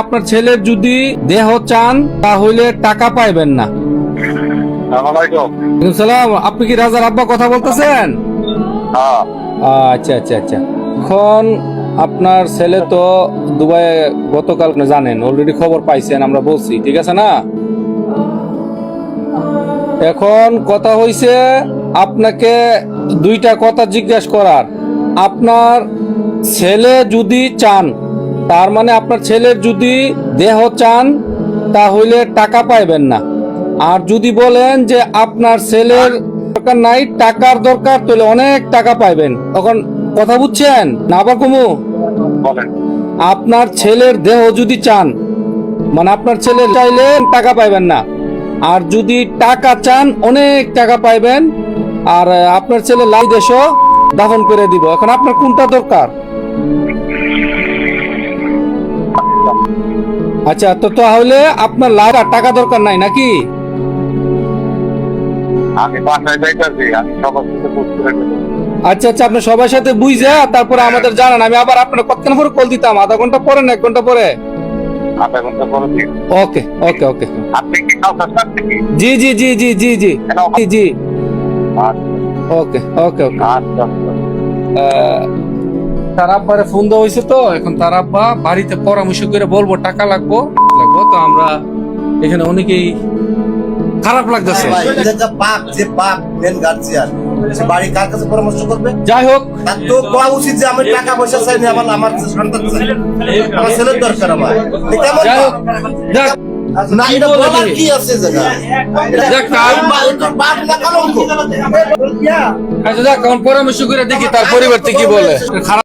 আপনার ছেলের যদি দেহ চান তাহলে টাকা পাইবেন না। সালাম, আপনি কি রাজার আব্বা কথা বলতেছেন? আচ্ছা আচ্ছা আচ্ছা। এখন আপনার ছেলে তো দুবাই গতকাল জানেন, অলরেডি খবর পাইছেন, আমরা বলছি, ঠিক আছে না? এখন কথা হইছে আপনাকে দুইটা কথা জিজ্ঞাসা করার। আপনার ছেলে যদি চান, তার মানে আপনার ছেলের যদি দেহ চান তাহলে টাকা পাইবেন না। আর যদি বলেন যে আপনার ছেলের দরকার নাই, টাকার দরকার, তাহলে অনেক টাকা পাইবেন। তখন কথা বুঝছেন না? আবার কমু, আপনার ছেলের দেহ যদি চান, মানে আপনার ছেলে চাইলে টাকা পাইবেন না, আর যদি টাকা চান অনেক টাকা পাইবেন। আর আপনার ছেলে লাই দেশও দাফন করে দিব। এখন আপনার কোনটা দরকার? আচ্ছা, তো তাহলে আপনার লাই টাকা দরকার নাই নাকি? আচ্ছা আচ্ছা, আপনি সবার সাথে বুঝে তারপরে আমাদের জানান। আমি আবার আপনার কতক্ষণ পরে কল দিতাম? আধা ঘন্টা পরে না 1 ঘন্টা পরে? ওকে ওকে ওকে। জি জি জি জি জি জি জি জি। ওকে ওকে ওকে। তার আব্বারে ফোন দেওয়া হয়েছে, তো এখন তার আব্বা বাড়িতে পরামর্শ করে বলবো টাকা লাগবো। তো আমরা এখানে অনেকেই খারাপ লাগতেছে। যাই হোক, তার তো কোয়া উচিত যে আমি টাকা পয়সা চাই না, আমার সন্তান চাই, আমার ছেলের দরকার আমার। যাই হোক, যাক না, এটা বলার কি আছে জায়গা? আচ্ছা যাক, পরামর্শ করে দেখি তার পরিবার থেকে কি বলে। খারাপ